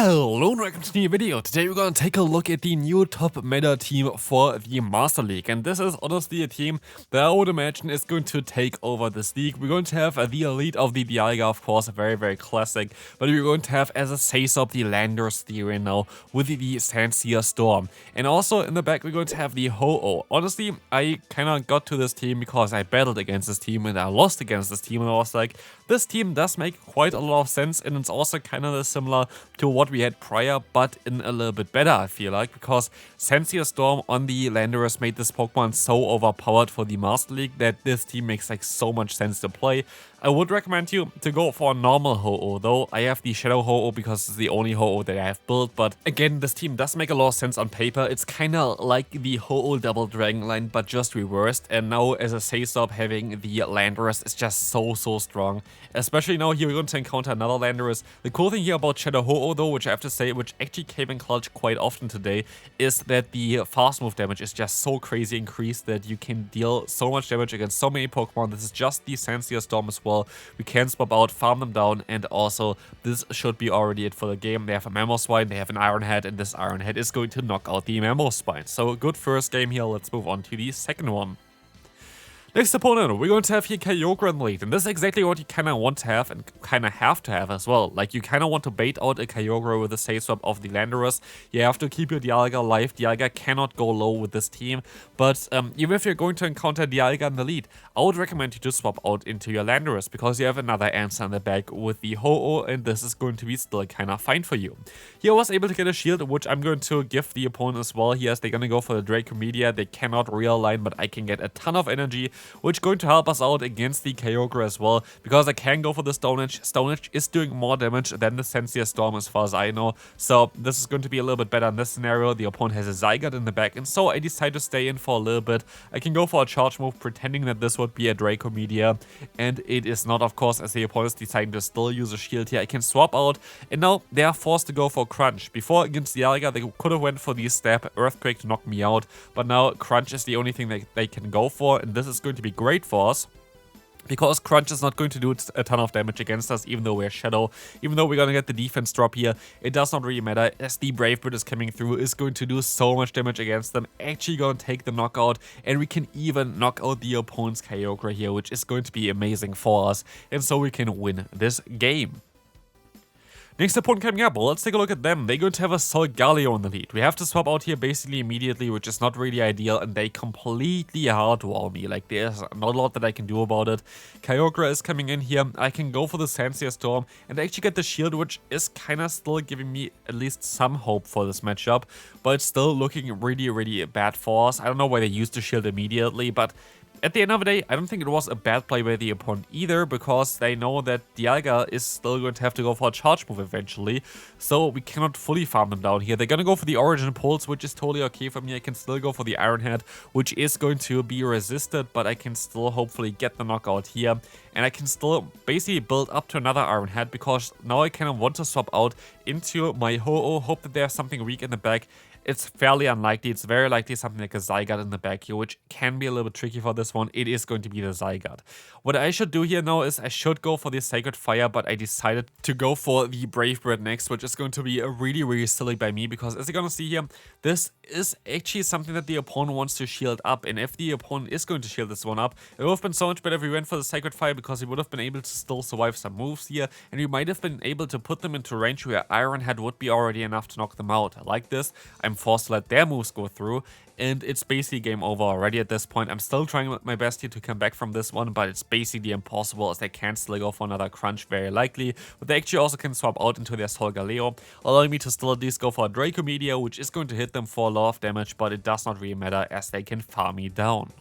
Hello and welcome to the new video. Today we're gonna take a look at the new top meta team for the Master League, and this is honestly a team that I would imagine is going to take over this league. We're going to have the elite of the Dialga, of course, very classic, but we're going to have as a face-up the Landorus theory now with the Sancia Storm, and also in the back we're going to have the Ho-Oh. Honestly, I kind of got to this team because I battled against this team and I lost against this team, and I was like, this team does make quite a lot of sense, and it's also kind of similar to what we had prior, but in a little bit better, I feel like, because Sancia Storm on the Landorus made this Pokemon so overpowered for the Master League that this team makes like so much sense to play. I would recommend you to go for a normal Ho-Oh, though. I have the Shadow Ho-Oh because it's the only Ho-Oh that I have built, but again, this team does make a lot of sense on paper. It's kind of like the Ho-Oh Double Dragon line, but just reversed, and now as a say-stop, having the Landorus is just so strong. Especially now here we're going to encounter another Landorus. The cool thing here about Shadow Ho-Oh though, which I have to say, which actually came in clutch quite often today, is that the fast move damage is just so crazy increased that you can deal so much damage against so many Pokemon. This is just the Sancia Storm as well. We can swap out, farm them down, and also this should be already it for the game. They have a Mamoswine, they have an Iron Head, and this Iron Head is going to knock out the Mamoswine. So good first game here. Let's move on to the second one. Next opponent, we're going to have here Kyogre in the lead, and this is exactly what you kind of want to have and kind of have to have as well. Like, you kind of want to bait out a Kyogre with a safe swap of the Landorus. You have to keep your Dialga alive. Dialga cannot go low with this team, but even if you're going to encounter Dialga in the lead, I would recommend you to swap out into your Landorus, because you have another answer in the back with the Ho-Oh, and this is going to be still kind of fine for you. He was able to get a shield, which I'm going to give the opponent as well here, as they're going to go for the Draco Media. They cannot realign, but I can get a ton of energy, which is going to help us out against the Kyogre as well, because I can go for the Stone Edge. Stone Edge is doing more damage than the Sancia Storm as far as I know, so this is going to be a little bit better in this scenario. The opponent has a Zygarde in the back, and so I decide to stay in for a little bit. I can go for a charge move, pretending that this would be a Draco Media, and it is not, of course, as the opponent is deciding to still use a shield here. I can swap out, and now they are forced to go for Crunch. Before, against the Dialga, they could have went for the Stab Earthquake to knock me out, but now Crunch is the only thing that they can go for, and this is going to be great for us, because Crunch is not going to do a ton of damage against us, even though we're Shadow. Even though we're going to get the defense drop here, it does not really matter, as the Brave Bird is coming through, is going to do so much damage against them, actually going to take the knockout, and we can even knock out the opponent's Kyogre here, which is going to be amazing for us, and so we can win this game. Next opponent coming up, well, let's take a look at them. They're going to have a Solgaleo in the lead. We have to swap out here basically immediately, which is not really ideal, and they completely hardwall me. Like, there's not a lot that I can do about it. Kyogre is coming in here. I can go for the Sancia Storm and actually get the shield, which is kind of still giving me at least some hope for this matchup, but it's still looking really bad for us. I don't know why they used the shield immediately, but at the end of the day, I don't think it was a bad play by the opponent either, because they know that Dialga is still going to have to go for a charge move eventually, so we cannot fully farm them down here. They're going to go for the Origin Pulse, which is totally okay for me. I can still go for the Iron Head, which is going to be resisted, but I can still hopefully get the knockout here, and I can still basically build up to another Iron Head, because now I kind of want to swap out into my Ho-Oh, hope that there's something weak in the back. It's fairly unlikely. It's very likely something like a Zygarde in the back here, which can be a little bit tricky for this one. It is going to be the Zygarde. What I should do here now is I should go for the Sacred Fire, but I decided to go for the Brave Bird next, which is going to be really silly by me, because as you're going to see here, this is actually something that the opponent wants to shield up, and if the opponent is going to shield this one up, it would have been so much better if we went for the Sacred Fire, because he would have been able to still survive some moves here, and we might have been able to put them into range where Iron Head would be already enough to knock them out. I like this. I'm forced to let their moves go through, and it's basically game over already at this point. I'm still trying my best here to come back from this one, but it's basically impossible, as they can still go for another Crunch very likely, but they actually also can swap out into their Solgaleo, allowing me to still at least go for a Draco Media, which is going to hit them for a lot of damage, but it does not really matter, as they can farm me down.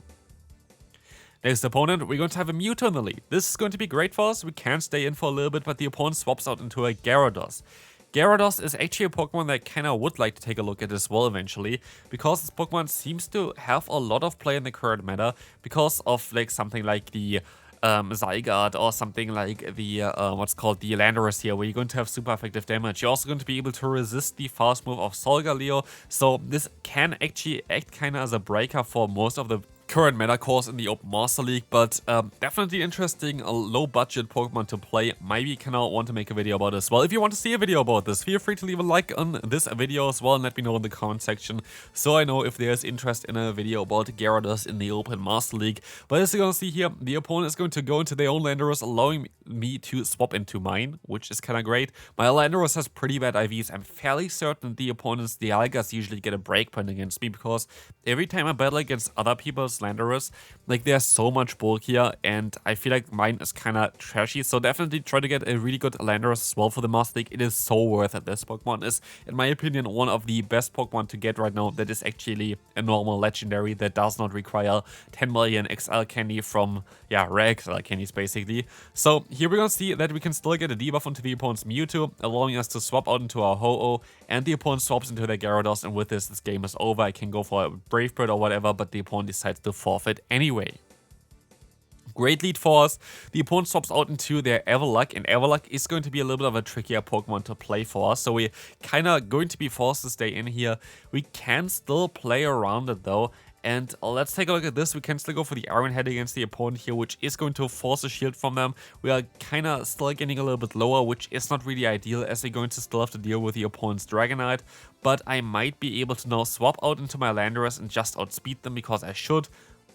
Next opponent, we're going to have a Mewtwo in the lead. This is going to be great for us. We can stay in for a little bit, but the opponent swaps out into a Gyarados. Gyarados is actually a Pokemon that I kind of would like to take a look at as well eventually, because this Pokemon seems to have a lot of play in the current meta, because of like something like the Zygarde, or something like the what's called the Landorus here, where you're going to have super effective damage. You're also going to be able to resist the fast move of Solgaleo, so this can actually act kind of as a breaker for most of the current meta course in the Open Master League, but definitely interesting, a low-budget Pokemon to play. Maybe kind of want to make a video about this. Well, if you want to see a video about this, feel free to leave a like on this video as well and let me know in the comment section so I know if there's interest in a video about Gyarados in the Open Master League. But as you're going to see here, the opponent is going to go into their own Landorus, allowing me to swap into mine, which is kind of great. My Landorus has pretty bad IVs. I'm fairly certain the opponent's Dialgas usually get a breakpoint against me because every time I battle against other people's Landorus, like they're so much bulkier and I feel like mine is kind of trashy. So definitely try to get a really good Landorus as well for the Master League. It is so worth it. This Pokemon is, in my opinion, one of the best Pokemon to get right now that is actually a normal legendary that does not require 10 million XL candy from, yeah, rare XL candies basically. So here we're going to see that we can still get a debuff onto the opponent's Mewtwo, allowing us to swap out into our Ho-Oh, and the opponent swaps into their Gyarados, and with this game is over. I can go for a Brave Bird or whatever, but the opponent decides to forfeit anyway. Great lead for us. The opponent swaps out into their Everlock, and Everlock is going to be a little bit of a trickier Pokemon to play for us, so we're kind of going to be forced to stay in here. We can still play around it though, and let's take a look at this. We can still go for the Iron Head against the opponent here, which is going to force a shield from them. We are kind of still getting a little bit lower, which is not really ideal as we're going to still have to deal with the opponent's Dragonite, but I might be able to now swap out into my Landorus and just outspeed them because I should.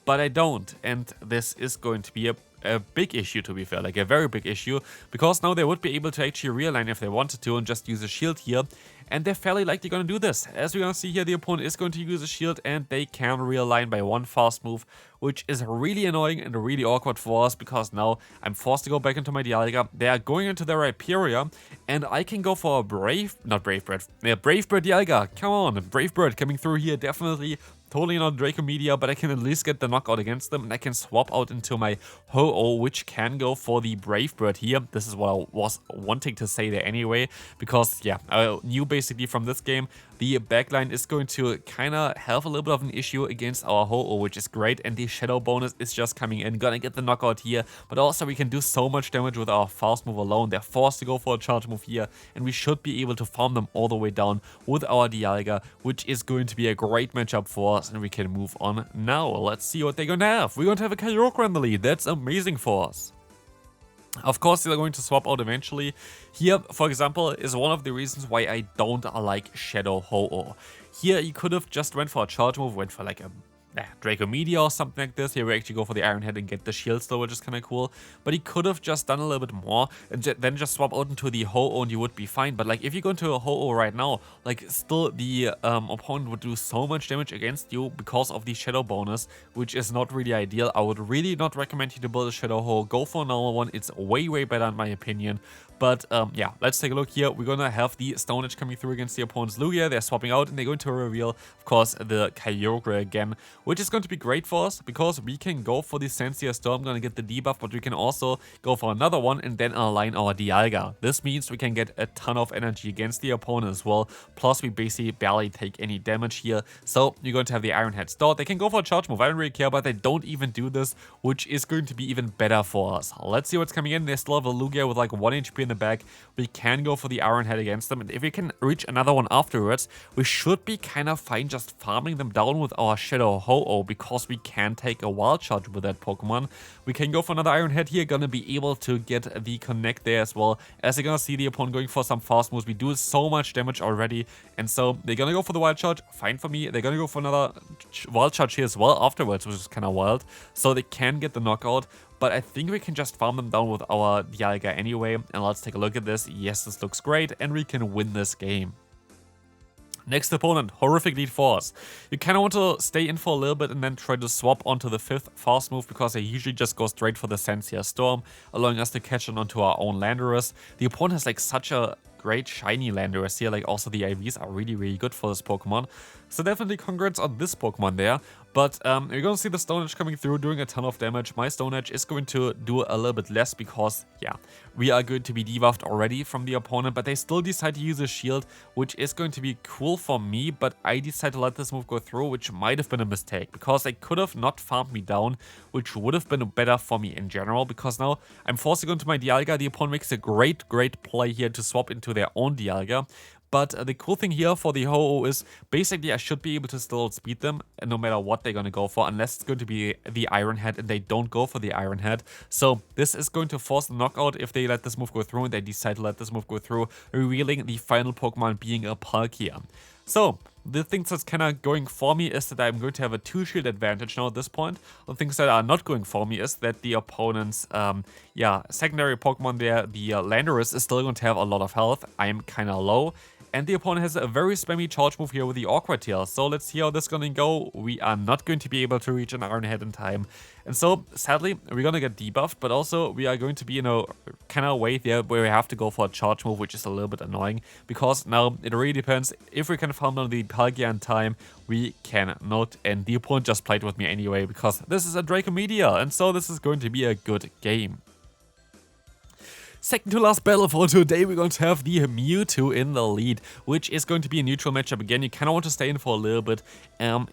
But I don't, and this is going to be a big issue, to be fair, like a very big issue, because now they would be able to actually realign if they wanted to and just use a shield here, and they're fairly likely going to do this. As we're going to see here, the opponent is going to use a shield, and they can realign by one fast move, which is really annoying and really awkward for us, because now I'm forced to go back into my Dialga. They are going into their Rhyperior, and I can go for a Brave Bird Dialga. Come on, Brave Bird coming through here, definitely. Totally not Draco Media, but I can at least get the knockout against them, and I can swap out into my Ho-Oh, which can go for the Brave Bird here. This is what I was wanting to say there anyway, because, yeah, I knew basically from this game, the backline is going to kind of have a little bit of an issue against our Ho-Oh, which is great, and the Shadow bonus is just coming in. Gonna get the knockout here, but also we can do so much damage with our fast move alone. They're forced to go for a charge move here, and we should be able to farm them all the way down with our Dialga, which is going to be a great matchup for us, and we can move on now. Let's see what they're gonna have. We're going to have a Kyogre in the lead. That's amazing for us. Of course, they're going to swap out eventually. Here, for example, is one of the reasons why I don't like Shadow Ho-Oh. Here, you could have just went for a charge move, went for like a Draco Media or something like this. Here we actually go for the Iron Head and get the shield still, which is kind of cool. But he could have just done a little bit more and then just swap out into the Ho-Oh and you would be fine. But like if you go into a Ho-Oh right now, like still the opponent would do so much damage against you because of the Shadow bonus, which is not really ideal. I would really not recommend you to build a Shadow Ho. Go for a normal one. It's way better in my opinion. But yeah, let's take a look here. We're gonna have the Stone Edge coming through against the opponent's Lugia. They're swapping out and they're going to reveal, of course, the Kyogre again, which is going to be great for us because we can go for the Sensia Storm, gonna get the debuff, but we can also go for another one and then align our Dialga. This means we can get a ton of energy against the opponent as well. Plus, we basically barely take any damage here. So you're going to have the Iron Head stored. They can go for a charge move. I don't really care, but they don't even do this, which is going to be even better for us. Let's see what's coming in. They still have a Lugia with like 1 HP in the back. We can go for the Iron Head against them, and if we can reach another one afterwards, we should be kind of fine just farming them down with our Shadow Ho-Oh because we can take a Wild Charge with that Pokemon. We can go for another Iron Head here, gonna be able to get the connect there as well. As you're gonna see the opponent going for some fast moves, we do so much damage already, and so they're gonna go for the Wild Charge, fine for me. They're gonna go for another Wild Charge here as well afterwards, which is kind of wild, so they can get the knockout. But I think we can just farm them down with our Dialga anyway. And let's take a look at this. Yes, this looks great. And we can win this game. Next opponent, horrific lead for us. You kind of want to stay in for a little bit and then try to swap onto the 5th fast move because they usually just go straight for the Sensia Storm, allowing us to catch on onto our own Landorus. The opponent has like such a great shiny Landorus here, like also the IVs are really good for this Pokemon. So definitely congrats on this Pokemon there. But you're going to see the Stone Edge coming through, doing a ton of damage. My Stone Edge is going to do a little bit less because, yeah, we are going to be debuffed already from the opponent. But they still decide to use a shield, which is going to be cool for me. But I decide to let this move go through, which might have been a mistake. Because they could have not farmed me down, which would have been better for me in general. Because now I'm forcing onto my Dialga. The opponent makes a great play here to swap into their own Dialga. But the cool thing here for the Ho-Oh is basically I should be able to still speed them no matter what they're going to go for, unless it's going to be the Iron Head and they don't go for the Iron Head. So this is going to force the knockout if they let this move go through and they decide to let this move go through, revealing the final Pokemon being a Palkia. So the things that's kind of going for me is that I'm going to have a 2-shield advantage now at this point. The things that are not going for me is that the opponent's secondary Pokemon there, the Landorus, is still going to have a lot of health. I'm kind of low. And the opponent has a very spammy charge move here with the Awkward Tail. So let's see how this is going to go. We are not going to be able to reach an Iron Head in time. And so, sadly, we're going to get debuffed. But also, we are going to be in a kind of way there where we have to go for a charge move, which is a little bit annoying. Because now, it really depends. If we can farm down the Palkia in time, we cannot. And the opponent just played with me anyway, because this is a Draco Meteor. And so, this is going to be a good game. Second to last battle for today, we're going to have the Mewtwo in the lead, which is going to be a neutral matchup again. You kind of want to stay in for a little bit.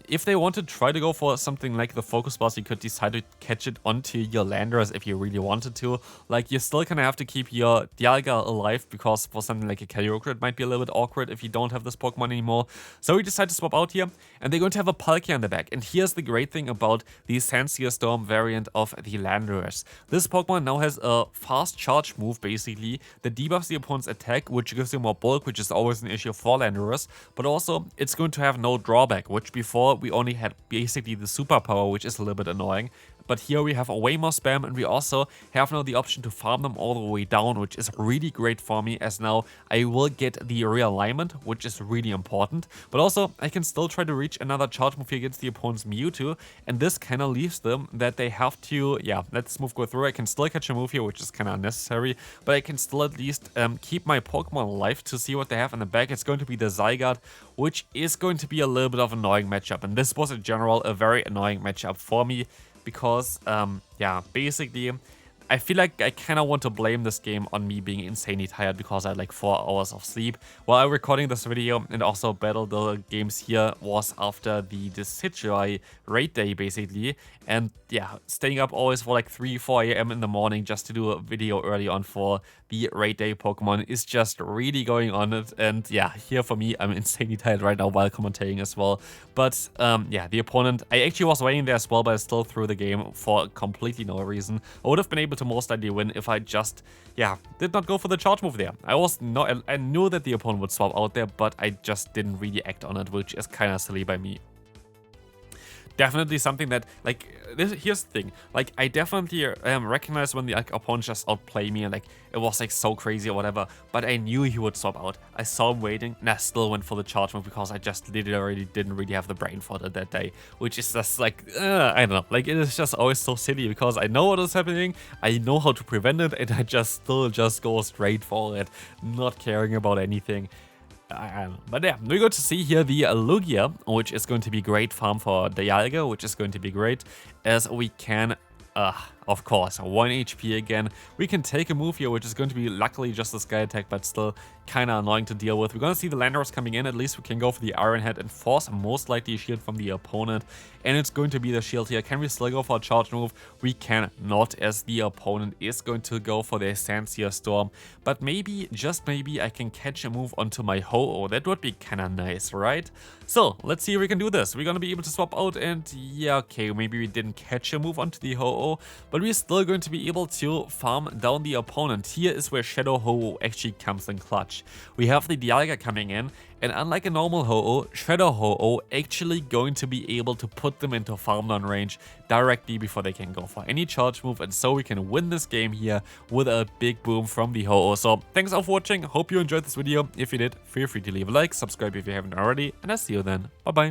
If they want to try to go for something like the Focus Blast, you could decide to catch it onto your Landorus if you really wanted to. Like, you still kind of have to keep your Dialga alive, because for something like a Kyogre, it might be a little bit awkward if you don't have this Pokemon anymore. So we decide to swap out here, and they're going to have a Palkia in the back. And here's the great thing about the Sandsear Storm variant of the Landorus. This Pokemon now has a fast charge move, basically, that debuffs the opponent's attack, which gives you more bulk, which is always an issue for Landorus, but also it's going to have no drawback, which before we only had basically the superpower, which is a little bit annoying. But here we have a way more spam, and we also have now the option to farm them all the way down, which is really great for me, as now I will get the realignment, which is really important. But also, I can still try to reach another charge move here against the opponent's Mewtwo, and this kind of leaves them that they have to, let this move go through. I can still catch a move here, which is kind of unnecessary, but I can still at least keep my Pokemon alive to see what they have in the back. It's going to be the Zygarde, which is going to be a little bit of an annoying matchup, and this was in general a very annoying matchup for me. Because, basically, I feel like I kind of want to blame this game on me being insanely tired because I had like 4 hours of sleep while I'm recording this video, and also Battle the games here was after the Decidueye raid day, basically. And yeah, staying up always for like 3-4 a.m. in the morning just to do a video early on for the raid day Pokemon is just really going on it. And yeah, here for me, I'm insanely tired right now while commentating as well. But the opponent, I actually was waiting there as well, but I still threw the game for completely no reason. I would have been able to most likely win if I just, did not go for the charge move there. I knew that the opponent would swap out there, but I just didn't really act on it, which is kind of silly by me. Definitely something that, like, here's the thing, like, I definitely recognize when the opponent just outplay me and, like, it was, like, so crazy or whatever, but I knew he would swap out. I saw him waiting, and I still went for the charge move because I just literally didn't really have the brain for it that day, which is just, like, I don't know, like, it is just always so silly because I know what is happening, I know how to prevent it, and I still go straight for it, not caring about anything. I don't know. But yeah, we're going to see here the Lugia, which is going to be great farm for Dialga, which is going to be great, as we can, of course, 1 HP again. We can take a move here, which is going to be luckily just a Sky Attack, but still kind of annoying to deal with. We're going to see the Landorus coming in. At least we can go for the Iron Head and force most likely a shield from the opponent. And it's going to be the shield here. Can we still go for a charge move? We cannot, as the opponent is going to go for their Sandsear Storm. But maybe, just maybe, I can catch a move onto my Ho-Oh. That would be kind of nice, right? So, let's see if we can do this. We're going to be able to swap out, and yeah, okay, maybe we didn't catch a move onto the Ho-Oh, but we're still going to be able to farm down the opponent. Here is where Shadow Ho-Oh actually comes in clutch. We have the Dialga coming in, and unlike a normal Ho-Oh, Shadow Ho-Oh actually going to be able to put them into farm down range directly before they can go for any charge move, and so we can win this game here with a big boom from the Ho-Oh. So thanks all for watching, hope you enjoyed this video. If you did, feel free to leave a like, subscribe if you haven't already, and I'll see you then. Bye bye.